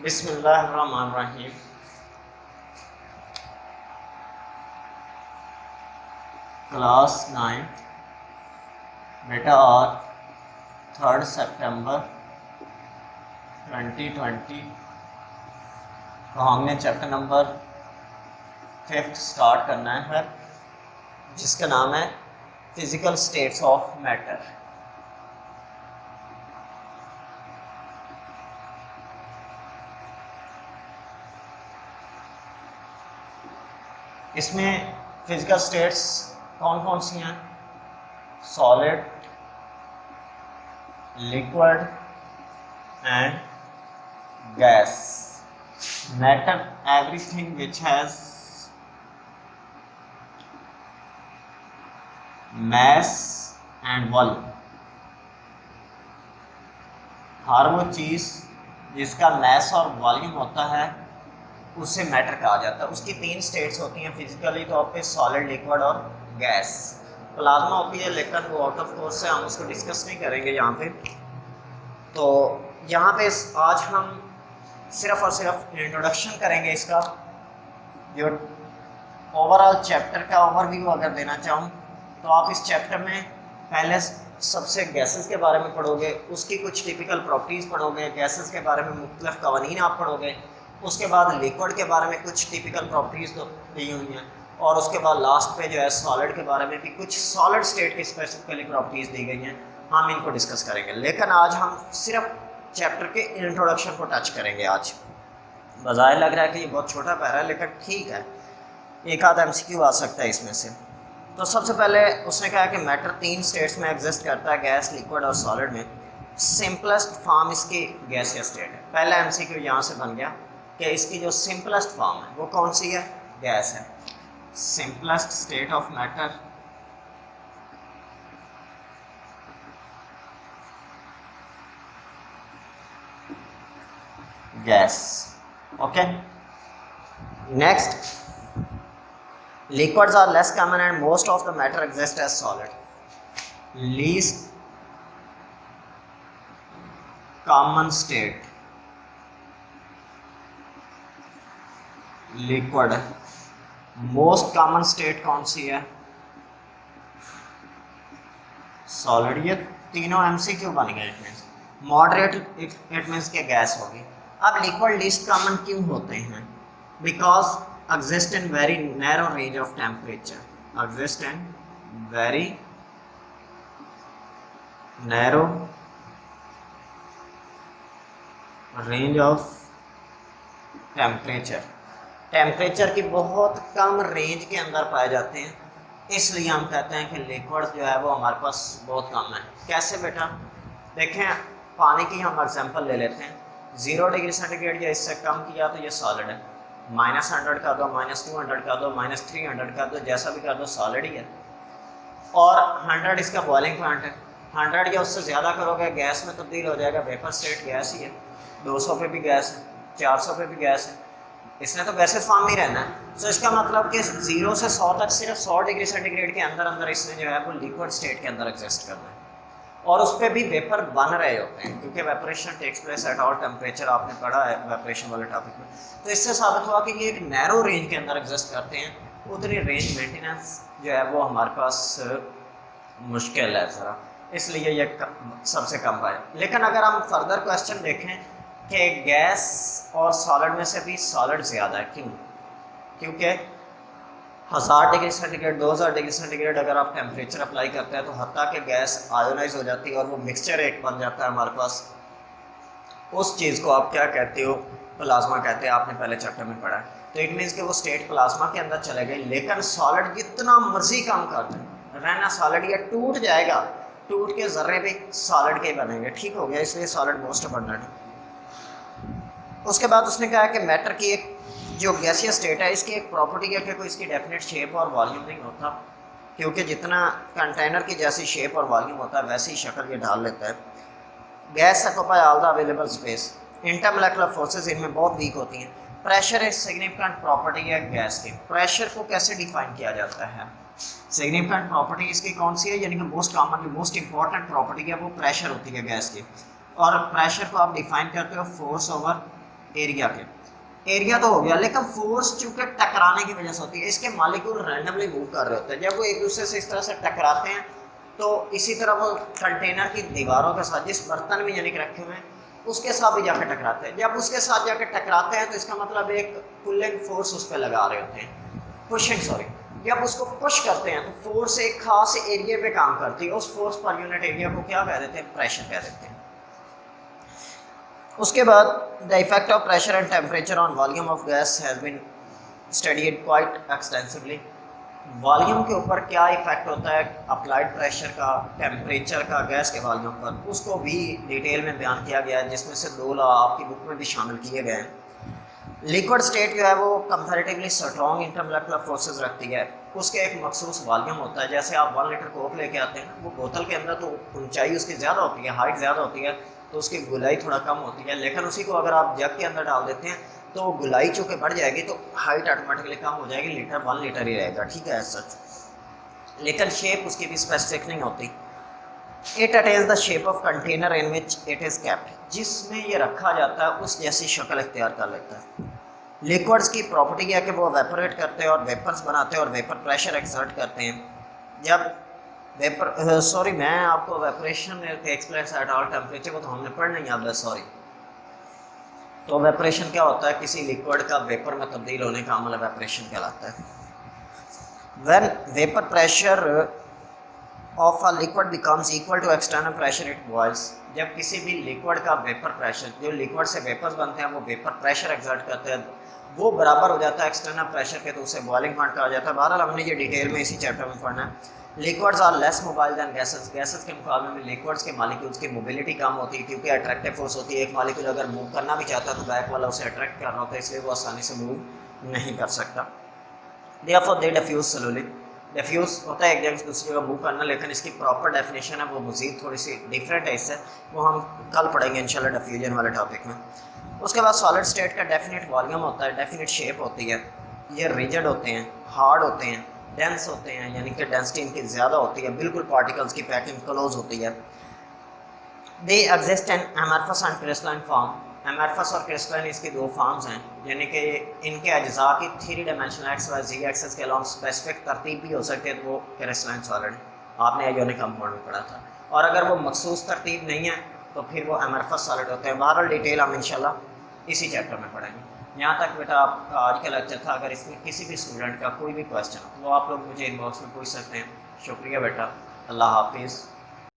बिस्मिल्लाहिर्रहमानिर्रहीम। क्लास 9 बेटा और 3 सितंबर 2020 तो हमने चैप्टर नंबर 5 स्टार्ट करना है जिसका नाम है फिजिकल स्टेट्स ऑफ मैटर। इसमें फिजिकल स्टेट्स कौन कौन सी हैं? Solid, liquid and gas. Matter everything which has mass and volume। हर वो चीज़ जिसका मैस और वॉल्यूम होता है उससे मैटर कहा जाता है। उसकी 3 स्टेट्स होती हैं फिजिकली तौर पे, सॉलिड, लिक्विड और गैस। प्लाज्मा होती है लेकिन वो आउट ऑफ कोर्स है, हम उसको डिस्कस नहीं करेंगे यहाँ पे। तो यहाँ पे आज हम सिर्फ और सिर्फ इंट्रोडक्शन करेंगे इसका। जो ओवरऑल चैप्टर का ओवरव्यू अगर देना चाहूँ तो आप इस चैप्टर में पहले सबसे गैसेस के बारे में पढ़ोगे, उसकी कुछ टिपिकल प्रॉपर्टीज़ पढ़ोगे, गैसेस के बारे में मुख्तलिफ कवानीन आप पढ़ोगे। उसके बाद लिक्विड के बारे में कुछ टिपिकल प्रॉपर्टीज़ तो दी हुई हैं, और उसके बाद लास्ट पे जो है सॉलिड के बारे में भी कुछ सॉलिड स्टेट की स्पेसिफिकली प्रॉपर्टीज़ दी गई हैं, हम इनको डिस्कस करेंगे। लेकिन आज हम सिर्फ चैप्टर के इंट्रोडक्शन को टच करेंगे। आज बज़ाहिर लग रहा है कि ये बहुत छोटा पैरा है, लेकिन ठीक है, एक आधा MCQ आ सकता है इसमें से। तो सबसे पहले उसने कहा कि मैटर 3 स्टेट्स में एग्जिस्ट करता है, गैस, लिक्विड और सॉलिड में। सिंपलेस्ट फॉर्म इसकी गैसीय स्टेट है। पहला MCQ यहाँ से बन गया कि इसकी जो सिंपलेस्ट फॉर्म है वो कौन सी है? गैस है। Simplest state of matter gas. Okay, next, liquids are less common and most of the matter exists as solid. Least common state liquid है। most common state कौन सी है? solid। ये तीनों MCQ बन गए। It means moderate, it means के gas होगी। अब लिक्विड लीस्ट कॉमन क्यों होते हैं? Because exist in very narrow range of temperature, exist in very narrow range of temperature। Temperature की बहुत कम रेंज के अंदर पाए जाते हैं, इसलिए हम कहते हैं कि लिक्विड जो है वो हमारे पास बहुत कम है। कैसे बेटा? देखें, पानी की हम एग्जांपल ले लेते हैं। 0 डिग्री सेंटीग्रेड या इससे कम किया तो ये सॉलिड है। -100 का दो, -200 का दो, -300 का दो, जैसा भी कर दो सॉलिड ही है। और 100 इसका बॉइलिंग पॉइंट है। 100 या उससे ज़्यादा करोगे गैस में तब्दील हो जाएगा, वेपर स्टेट गैस ही है। 200 पे भी गैस है, 400 पे भी गैस है। इसने तो वैसे फॉर्म ही रहना है। तो इसका मतलब कि 0 से 100 तक सिर्फ 100 डिग्री सेंटीग्रेड के अंदर इसने जो है वो लिक्विड स्टेट के अंदर एग्जिस्ट करना है। और उस पर भी वेपर बन रहे होते हैं, क्योंकि evaporation takes place at all temperature. आपने पढ़ा है वेपरेशन वाले टॉपिक में। तो इससे साबित हुआ कि ये एक नैरो रेंज के अंदर एग्जिस्ट करते हैं। उतनी रेंज मेंटेनेंस जो है वो हमारे पास मुश्किल है ज़रा, इसलिए ये सबसे कम है। लेकिन अगर हम फर्दर क्वेश्चन देखें कि गैस और सॉलिड में से भी सॉलिड ज़्यादा है, क्यों? क्योंकि 1000 डिग्री सेंटीग्रेड, 2000 डिग्री सेंटीग्रेड अगर आप टेम्परेचर अप्लाई करते हैं तो हत्ता कि गैस आयोनाइज हो जाती है और वो मिक्सचर एक बन जाता है हमारे पास। उस चीज़ को आप क्या कहते हो? प्लाज्मा कहते हैं। आपने पहले चैप्टर में पढ़ा है। तो इट मीन्स कि वो स्टेट प्लाज्मा के अंदर चले गए। लेकिन सॉलिड जितना मर्जी काम कर दें, रहना सॉलिड, या टूट जाएगा, टूट के ज़र्रे भी सॉलिड के बनेंगे। ठीक हो गया, इसलिए सॉलिड मोस्ट अबंडेंट है। उसके बाद उसने कहा कि मैटर की एक जो गैसीय स्टेट है, इसकी एक प्रॉपर्टी है कि कोई इसकी डेफिनेट शेप और वॉल्यूम नहीं होता, क्योंकि जितना कंटेनर की जैसी शेप और वॉल्यूम होता है वैसी शक्ल ये ढाल लेता है। Gas occupy all the available space. Intermolecular forces इनमें बहुत वीक होती हैं। प्रेशर एक सिग्निफिकेंट प्रॉपर्टी है गैस की। प्रेशर को कैसे डिफाइन किया जाता है? सिग्निफिकेंट प्रॉपर्टी इसकी कौन सी है, यानी कि most commonly most important property है वो प्रेशर होती है गैस की। और प्रेशर को आप डिफाइन करते हो फोर्स ओवर एरिया के, एरिया तो हो गया, लेकिन फोर्स चूंकि टकराने की वजह से होती है, इसके मालिक्यूल रैंडमली मूव कर रहे होते हैं, जब वो एक दूसरे से इस तरह से टकराते हैं तो इसी तरह वो कंटेनर की दीवारों के साथ, जिस बर्तन में यानी कि रखे हुए हैं उसके साथ भी जाकर टकराते हैं। जब उसके साथ जाकर टकराते हैं तो इसका मतलब एक पुलिंग फोर्स उस पर लगा रहे होते हैं, पुशिंग सॉरी। जब उसको पुश करते हैं तो फोर्स एक खास एरिया पे काम करती है, उस फोर्स पर यूनिट एरिया को क्या कह देते हैं, प्रेशर कह देते हैं। उसके बाद the effect of pressure and temperature on volume of gas has been studied quite extensively. Volume के ऊपर क्या इफेक्ट होता है अप्लाइड प्रेशर का, टेम्परेचर का गैस के वॉल्यूम पर, उसको भी डिटेल में बयान किया गया है, जिसमें से 2 लॉ आपकी बुक में भी शामिल किए गए हैं। लिक्विड स्टेट जो है वो कंपैरेटिवली स्ट्रॉन्ग इंटरमोलेकुलर फोर्सेस रखती है, उसके एक मखसूस वॉल्यूम होता है। जैसे आप 1 लीटर कोक लेके आते हैं, वो बोतल के अंदर तो ऊंचाई उसकी ज़्यादा होती है, हाइट ज़्यादा होती है, तो उसकी गुलाई थोड़ा कम होती है, लेकिन उसी को अगर आप जग के अंदर डाल देते हैं तो गुलाई चूँकि बढ़ जाएगी तो हाइट ऑटोमेटिकली कम हो जाएगी, लीटर 1 लीटर ही रहेगा, ठीक है सच। लेकिन शेप उसकी भी स्पेसिफिक नहीं होती। It attains the shape of container in which it is kept, जिसमें ये रखा जाता है उस जैसी शक्ल इख्तियार कर लेता है। लिक्विड्स की प्रॉपर्टी है कि वो वेपोरेट करते हैं और वेपर्स बनाते हैं और वेपर प्रेशर एक्सर्ट करते हैं। जब वेपर सॉरी मैं आपको वेपरेशन एक्सप्लेन एट ऑल टेम्परेचर को तो हमने पढ़ नहीं आता, सॉरी। तो वेपरेशन क्या होता है, किसी लिक्विड का वेपर में तब्दील होने का अमल वेपरेशन कहलाता है। When vapour pressure of a liquid becomes equal to external pressure it boils, जब किसी भी लिक्विड का वेपर प्रेशर, जो लिक्विड से वेपर्स बनते हैं वो वेपर प्रेशर एक्सर्ट करते हैं, वो बराबर हो जाता है एक्सटर्नल प्रेशर के, तो उसे बॉइलिंग पॉइंट कहा जाता है। बहरहाल हमने ये डिटेल में इसी चैप्टर में पढ़ना है। Liquids are less mobile than gases, gases के मुकाबले में लिक्विड्स के मालिक्यूल्स की मोबिलिटी कम होती है, क्योंकि अट्रैक्टिव फोर्स होती है। एक मालिक्यूल अगर मूव करना भी चाहता है तो बैक वाला उसे अट्रैक्ट कर रहा होता है, इसलिए वो आसानी से मूव नहीं कर सकता। Therefore they diffuse slowly, diffuse होता है एक जगह से दूसरी जगह मूव करना, लेकिन इसकी प्रॉपर डेफिनेशन है वो मज़ीद थोड़ी सी डिफरेंट है इससे, वो हम कल पढ़ेंगे इंशाल्लाह डिफ्यूजन वाले टॉपिक में। उसके बाद सॉलिड स्टेट का डेफिनेट वॉल्यूम होता है, डेफिनेट शेप होती है, ये रिजिड होते हैं, हार्ड होते हैं, डेंस होते हैं, यानी कि डेंसिटी इनकी ज़्यादा होती है, बिल्कुल पार्टिकल्स की पैकिंग क्लोज होती है। They exist in amorphous and crystalline form, amorphous और क्रिस्टलाइन इसकी 2 फॉर्म्स हैं, यानी कि इनके अज्जा की 3 डायमेंशनल एक्स वाई जी एक्सेस के अलॉन्ग स्पेसिफिक तरतीब भी हो सकती है, तो वो क्रिस्टलाइन सॉलिड आपने आयोनिक कंपाउंड में पढ़ा था। और अगर वो मखसूस तरतीब नहीं है तो फिर वो एमरफस सॉलिड होते हैं। बहरहाल डिटेल हम इंशाल्लाह इसी चैप्टर में पढ़ेंगे। यहाँ तक बेटा आपका आज का लेक्चर था। अगर इसमें किसी भी स्टूडेंट का कोई भी क्वेश्चन हो तो वो आप लोग मुझे इनबॉक्स में पूछ सकते हैं। शुक्रिया बेटा, अल्लाह हाफिज़।